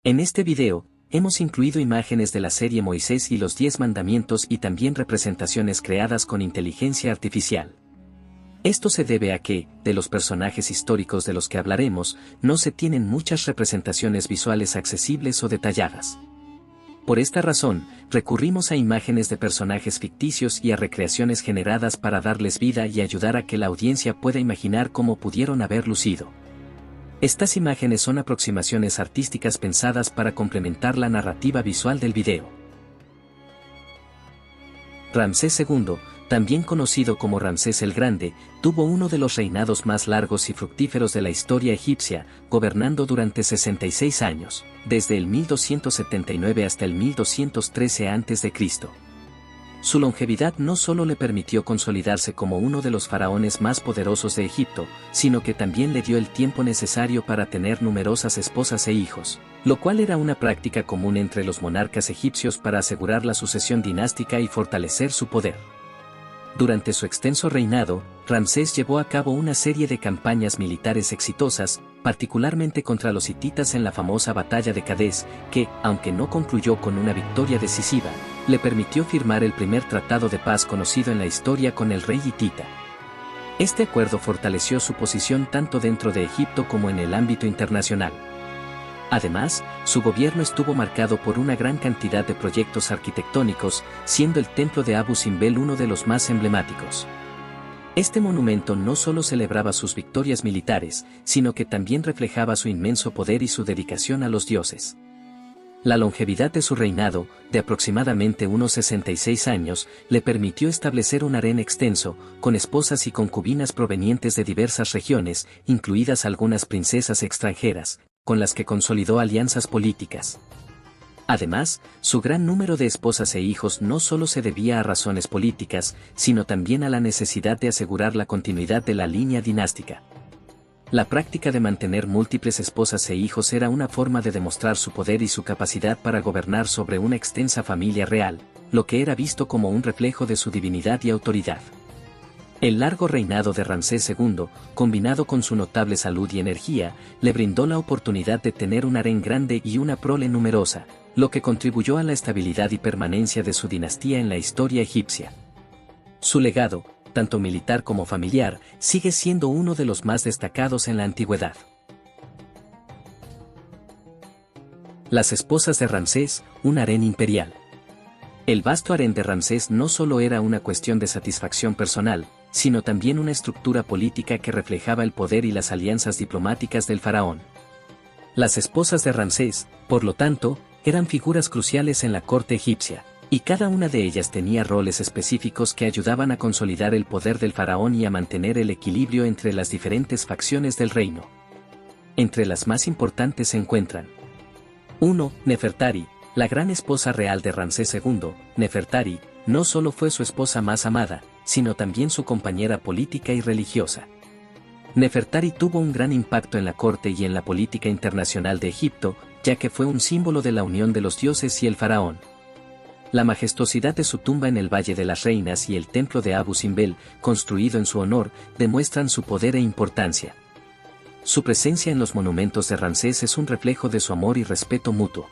En este video, hemos incluido imágenes de la serie Moisés y los 10 mandamientos y también representaciones creadas con inteligencia artificial. Esto se debe a que, de los personajes históricos de los que hablaremos, no se tienen muchas representaciones visuales accesibles o detalladas. Por esta razón, recurrimos a imágenes de personajes ficticios y a recreaciones generadas para darles vida y ayudar a que la audiencia pueda imaginar cómo pudieron haber lucido. Estas imágenes son aproximaciones artísticas pensadas para complementar la narrativa visual del video. Ramsés II, también conocido como Ramsés el Grande, tuvo uno de los reinados más largos y fructíferos de la historia egipcia, gobernando durante 66 años, desde el 1279 hasta el 1213 a.C. Su longevidad no solo le permitió consolidarse como uno de los faraones más poderosos de Egipto, sino que también le dio el tiempo necesario para tener numerosas esposas e hijos, lo cual era una práctica común entre los monarcas egipcios para asegurar la sucesión dinástica y fortalecer su poder. Durante su extenso reinado, Ramsés llevó a cabo una serie de campañas militares exitosas, particularmente contra los hititas en la famosa batalla de Cadés, que, aunque no concluyó con una victoria decisiva, le permitió firmar el primer tratado de paz conocido en la historia con el rey hitita. Este acuerdo fortaleció su posición tanto dentro de Egipto como en el ámbito internacional. Además, su gobierno estuvo marcado por una gran cantidad de proyectos arquitectónicos, siendo el templo de Abu Simbel uno de los más emblemáticos. Este monumento no solo celebraba sus victorias militares, sino que también reflejaba su inmenso poder y su dedicación a los dioses. La longevidad de su reinado, de aproximadamente unos 66 años, le permitió establecer un harén extenso, con esposas y concubinas provenientes de diversas regiones, incluidas algunas princesas extranjeras, con las que consolidó alianzas políticas. Además, su gran número de esposas e hijos no solo se debía a razones políticas, sino también a la necesidad de asegurar la continuidad de la línea dinástica. La práctica de mantener múltiples esposas e hijos era una forma de demostrar su poder y su capacidad para gobernar sobre una extensa familia real, lo que era visto como un reflejo de su divinidad y autoridad. El largo reinado de Ramsés II, combinado con su notable salud y energía, le brindó la oportunidad de tener un harén grande y una prole numerosa, lo que contribuyó a la estabilidad y permanencia de su dinastía en la historia egipcia. Su legado, tanto militar como familiar, sigue siendo uno de los más destacados en la antigüedad. Las esposas de Ramsés, un harén imperial. El vasto harén de Ramsés no solo era una cuestión de satisfacción personal, sino también una estructura política que reflejaba el poder y las alianzas diplomáticas del faraón. Las esposas de Ramsés, por lo tanto, eran figuras cruciales en la corte egipcia, y cada una de ellas tenía roles específicos que ayudaban a consolidar el poder del faraón y a mantener el equilibrio entre las diferentes facciones del reino. Entre las más importantes se encuentran 1. Nefertari, la gran esposa real de Ramsés II. Nefertari no solo fue su esposa más amada, sino también su compañera política y religiosa. Nefertari tuvo un gran impacto en la corte y en la política internacional de Egipto, ya que fue un símbolo de la unión de los dioses y el faraón. La majestuosidad de su tumba en el Valle de las Reinas y el templo de Abu Simbel, construido en su honor, demuestran su poder e importancia. Su presencia en los monumentos de Ramsés es un reflejo de su amor y respeto mutuo.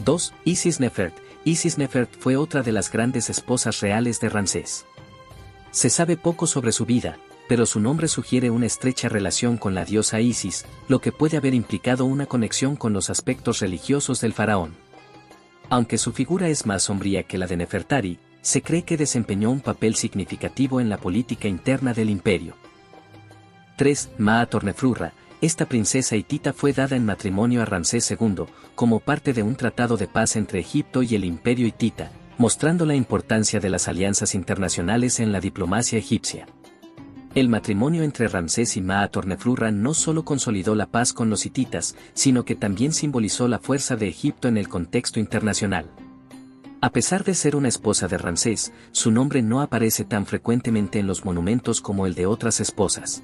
2. Isis Nefert. Isis Nefert fue otra de las grandes esposas reales de Ramsés. Se sabe poco sobre su vida, pero su nombre sugiere una estrecha relación con la diosa Isis, lo que puede haber implicado una conexión con los aspectos religiosos del faraón. Aunque su figura es más sombría que la de Nefertari, se cree que desempeñó un papel significativo en la política interna del imperio. 3. Maa-Tornefrurra. Esta princesa hitita fue dada en matrimonio a Ramsés II, como parte de un tratado de paz entre Egipto y el imperio hitita, mostrando la importancia de las alianzas internacionales en la diplomacia egipcia. El matrimonio entre Ramsés y Maa-Tornefrurra no solo consolidó la paz con los hititas, sino que también simbolizó la fuerza de Egipto en el contexto internacional. A pesar de ser una esposa de Ramsés, su nombre no aparece tan frecuentemente en los monumentos como el de otras esposas.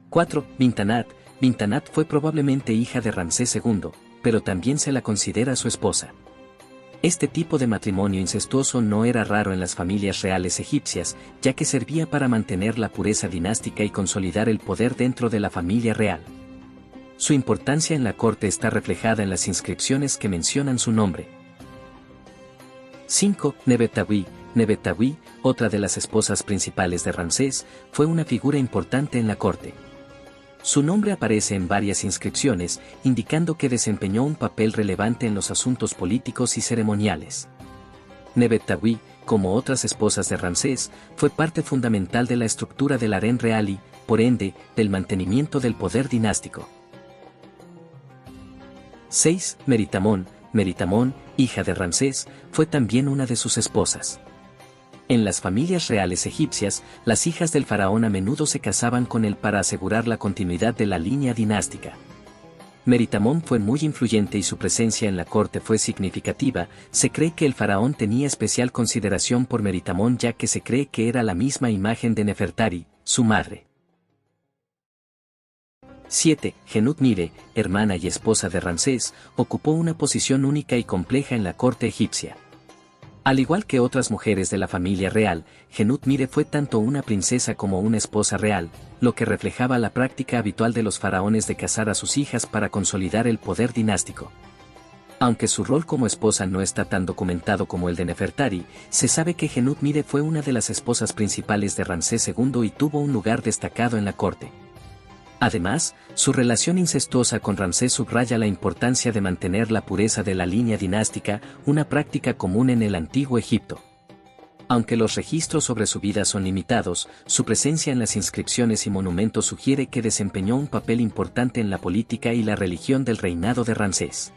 4. Bintanat. Bintanat fue probablemente hija de Ramsés II, pero también se la considera su esposa. Este tipo de matrimonio incestuoso no era raro en las familias reales egipcias, ya que servía para mantener la pureza dinástica y consolidar el poder dentro de la familia real. Su importancia en la corte está reflejada en las inscripciones que mencionan su nombre. 5. Nebetawi. Nebetawi, otra de las esposas principales de Ramsés, fue una figura importante en la corte. Su nombre aparece en varias inscripciones, indicando que desempeñó un papel relevante en los asuntos políticos y ceremoniales. Nebetawi, como otras esposas de Ramsés, fue parte fundamental de la estructura del harén real y, por ende, del mantenimiento del poder dinástico. 6. Meritamón. Meritamón, hija de Ramsés, fue también una de sus esposas. En las familias reales egipcias, las hijas del faraón a menudo se casaban con él para asegurar la continuidad de la línea dinástica. Meritamón fue muy influyente y su presencia en la corte fue significativa. Se cree que el faraón tenía especial consideración por Meritamón, ya que se cree que era la misma imagen de Nefertari, su madre. 7. Genut-Nire, hermana y esposa de Ramsés, ocupó una posición única y compleja en la corte egipcia. Al igual que otras mujeres de la familia real, Genut-Nire fue tanto una princesa como una esposa real, lo que reflejaba la práctica habitual de los faraones de casar a sus hijas para consolidar el poder dinástico. Aunque su rol como esposa no está tan documentado como el de Nefertari, se sabe que Genut-Nire fue una de las esposas principales de Ramsés II y tuvo un lugar destacado en la corte. Además, su relación incestuosa con Ramsés subraya la importancia de mantener la pureza de la línea dinástica, una práctica común en el antiguo Egipto. Aunque los registros sobre su vida son limitados, su presencia en las inscripciones y monumentos sugiere que desempeñó un papel importante en la política y la religión del reinado de Ramsés.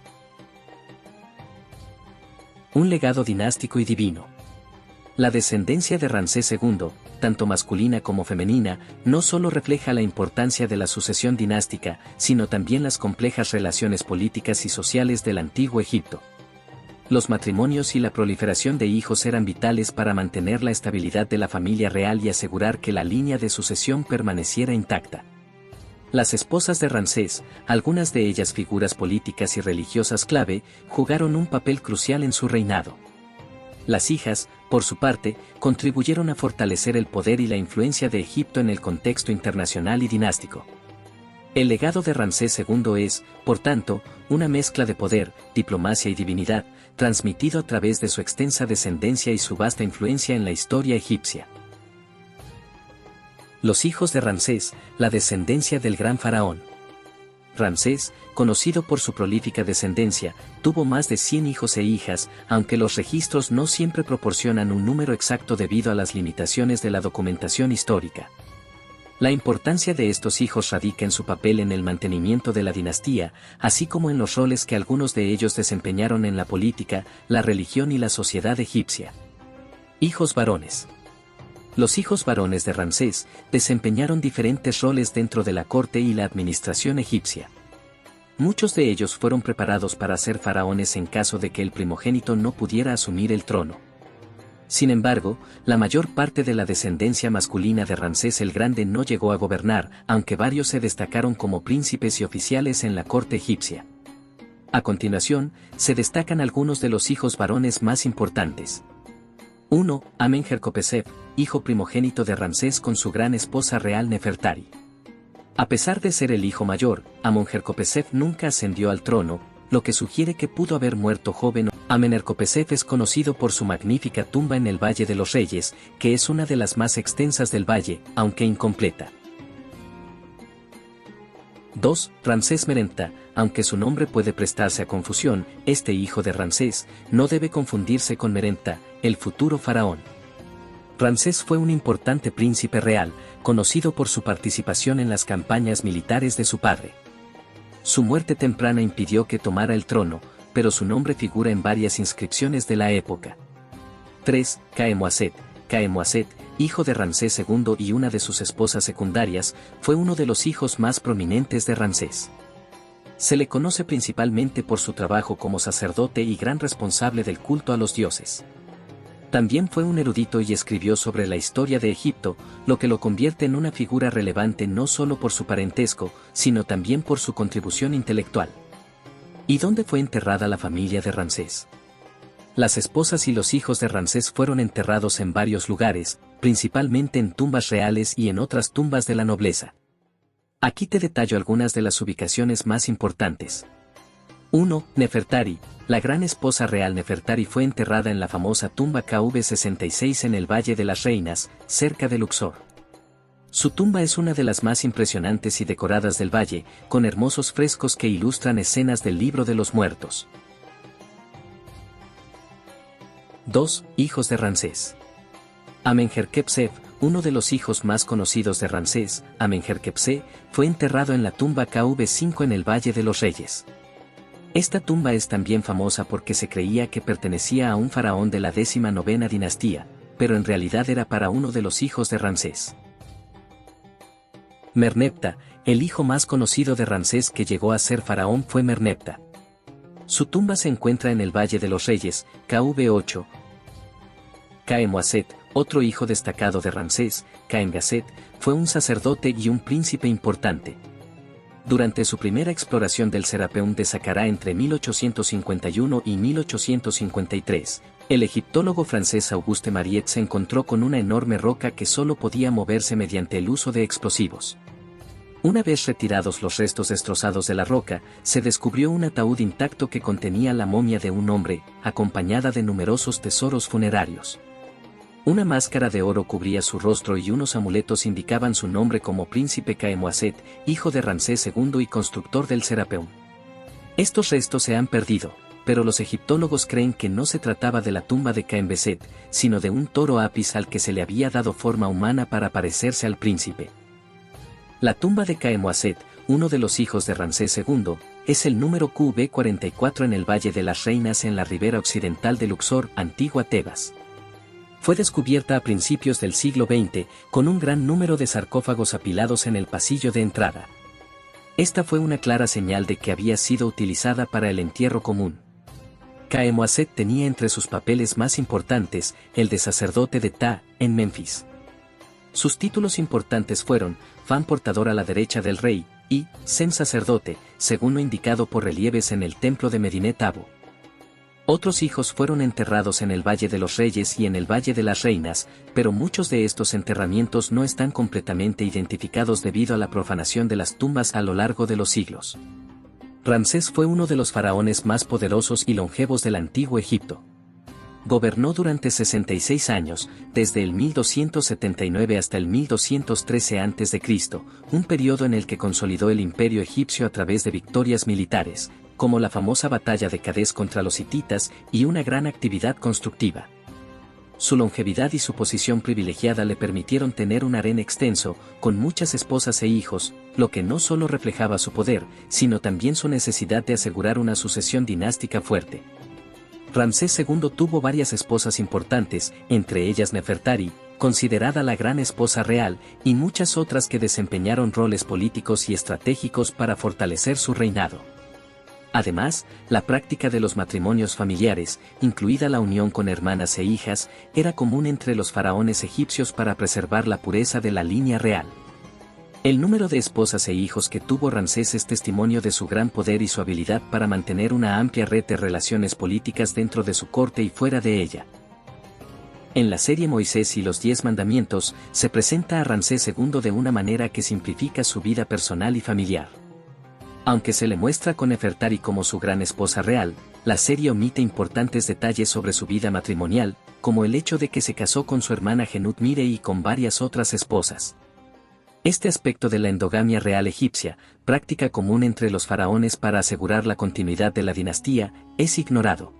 Un legado dinástico y divino. La descendencia de Ramsés II, tanto masculina como femenina, no solo refleja la importancia de la sucesión dinástica, sino también las complejas relaciones políticas y sociales del antiguo Egipto. Los matrimonios y la proliferación de hijos eran vitales para mantener la estabilidad de la familia real y asegurar que la línea de sucesión permaneciera intacta. Las esposas de Ramsés, algunas de ellas figuras políticas y religiosas clave, jugaron un papel crucial en su reinado. Las hijas, por su parte, contribuyeron a fortalecer el poder y la influencia de Egipto en el contexto internacional y dinástico. El legado de Ramsés II es, por tanto, una mezcla de poder, diplomacia y divinidad, transmitido a través de su extensa descendencia y su vasta influencia en la historia egipcia. Los hijos de Ramsés, la descendencia del gran faraón. Ramsés, conocido por su prolífica descendencia, tuvo más de 100 hijos e hijas, aunque los registros no siempre proporcionan un número exacto debido a las limitaciones de la documentación histórica. La importancia de estos hijos radica en su papel en el mantenimiento de la dinastía, así como en los roles que algunos de ellos desempeñaron en la política, la religión y la sociedad egipcia. Hijos varones. Los hijos varones de Ramsés desempeñaron diferentes roles dentro de la corte y la administración egipcia. Muchos de ellos fueron preparados para ser faraones en caso de que el primogénito no pudiera asumir el trono. Sin embargo, la mayor parte de la descendencia masculina de Ramsés el Grande no llegó a gobernar, aunque varios se destacaron como príncipes y oficiales en la corte egipcia. A continuación, se destacan algunos de los hijos varones más importantes. 1. Amenherkopesep, hijo primogénito de Ramsés con su gran esposa real Nefertari. A pesar de ser el hijo mayor, Amenherkopesep nunca ascendió al trono, lo que sugiere que pudo haber muerto joven. Amenherkopesep es conocido por su magnífica tumba en el Valle de los Reyes, que es una de las más extensas del valle, aunque incompleta. 2. Ramsés Merenta, aunque su nombre puede prestarse a confusión, este hijo de Ramsés no debe confundirse con Merenta, el futuro faraón. Ramsés fue un importante príncipe real, conocido por su participación en las campañas militares de su padre. Su muerte temprana impidió que tomara el trono, pero su nombre figura en varias inscripciones de la época. 3. Khemuaset. Khemuaset, hijo de Ramsés II y una de sus esposas secundarias, fue uno de los hijos más prominentes de Ramsés. Se le conoce principalmente por su trabajo como sacerdote y gran responsable del culto a los dioses. También fue un erudito y escribió sobre la historia de Egipto, lo que lo convierte en una figura relevante no solo por su parentesco, sino también por su contribución intelectual. ¿Y dónde fue enterrada la familia de Ramsés? Las esposas y los hijos de Ramsés fueron enterrados en varios lugares, principalmente en tumbas reales y en otras tumbas de la nobleza. Aquí te detallo algunas de las ubicaciones más importantes. 1. Nefertari. La gran esposa real Nefertari fue enterrada en la famosa tumba KV66 en el Valle de las Reinas, cerca de Luxor. Su tumba es una de las más impresionantes y decoradas del valle, con hermosos frescos que ilustran escenas del Libro de los Muertos. 2. Hijos de Ramsés. Amenhotep, uno de los hijos más conocidos de Ramsés, Amenhotep, fue enterrado en la tumba KV5 en el Valle de los Reyes. Esta tumba es también famosa porque se creía que pertenecía a un faraón de la 19ª dinastía, pero en realidad era para uno de los hijos de Ramsés. Merneptah, el hijo más conocido de Ramsés que llegó a ser faraón fue Merneptah. Su tumba se encuentra en el Valle de los Reyes, KV8. Khemuaset, otro hijo destacado de Ramsés, Khemuaset, fue un sacerdote y un príncipe importante. Durante su primera exploración del Serapeum de Saqqara entre 1851 y 1853, el egiptólogo francés Auguste Mariette se encontró con una enorme roca que solo podía moverse mediante el uso de explosivos. Una vez retirados los restos destrozados de la roca, se descubrió un ataúd intacto que contenía la momia de un hombre, acompañada de numerosos tesoros funerarios. Una máscara de oro cubría su rostro y unos amuletos indicaban su nombre como príncipe Khemuaset, hijo de Ramsés II y constructor del Serapeum. Estos restos se han perdido, pero los egiptólogos creen que no se trataba de la tumba de Khemuaset, sino de un toro apis al que se le había dado forma humana para parecerse al príncipe. La tumba de Khemuaset, uno de los hijos de Ramsés II, es el número QV44 en el Valle de las Reinas en la ribera occidental de Luxor, antigua Tebas. Fue descubierta a principios del siglo XX, con un gran número de sarcófagos apilados en el pasillo de entrada. Esta fue una clara señal de que había sido utilizada para el entierro común. Khemuaset tenía entre sus papeles más importantes el de sacerdote de Ptah, en Memphis. Sus títulos importantes fueron Fan portador a la derecha del rey, y Sem sacerdote, según lo indicado por relieves en el templo de Medinet Habu. Otros hijos fueron enterrados en el Valle de los Reyes y en el Valle de las Reinas, pero muchos de estos enterramientos no están completamente identificados debido a la profanación de las tumbas a lo largo de los siglos. Ramsés fue uno de los faraones más poderosos y longevos del antiguo Egipto. Gobernó durante 66 años, desde el 1279 hasta el 1213 a.C., un periodo en el que consolidó el imperio egipcio a través de victorias militares, como la famosa batalla de Cadés contra los hititas y una gran actividad constructiva. Su longevidad y su posición privilegiada le permitieron tener un harén extenso, con muchas esposas e hijos, lo que no solo reflejaba su poder, sino también su necesidad de asegurar una sucesión dinástica fuerte. Ramsés II tuvo varias esposas importantes, entre ellas Nefertari, considerada la gran esposa real, y muchas otras que desempeñaron roles políticos y estratégicos para fortalecer su reinado. Además, la práctica de los matrimonios familiares, incluida la unión con hermanas e hijas, era común entre los faraones egipcios para preservar la pureza de la línea real. El número de esposas e hijos que tuvo Ramsés es testimonio de su gran poder y su habilidad para mantener una amplia red de relaciones políticas dentro de su corte y fuera de ella. En la serie Moisés y los 10 mandamientos, se presenta a Ramsés II de una manera que simplifica su vida personal y familiar. Aunque se le muestra con Nefertari como su gran esposa real, la serie omite importantes detalles sobre su vida matrimonial, como el hecho de que se casó con su hermana Genut Mire y con varias otras esposas. Este aspecto de la endogamia real egipcia, práctica común entre los faraones para asegurar la continuidad de la dinastía, es ignorado.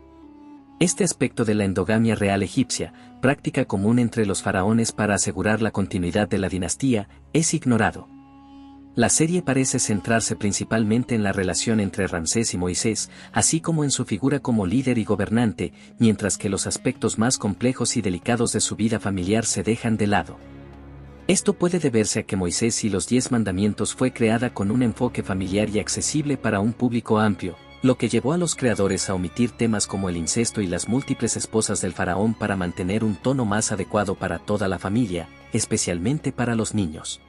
Este aspecto de la endogamia real egipcia, práctica común entre los faraones para asegurar la continuidad de la dinastía, es ignorado. La serie parece centrarse principalmente en la relación entre Ramsés y Moisés, así como en su figura como líder y gobernante, mientras que los aspectos más complejos y delicados de su vida familiar se dejan de lado. Esto puede deberse a que Moisés y los 10 mandamientos fue creada con un enfoque familiar y accesible para un público amplio, lo que llevó a los creadores a omitir temas como el incesto y las múltiples esposas del faraón para mantener un tono más adecuado para toda la familia, especialmente para los niños.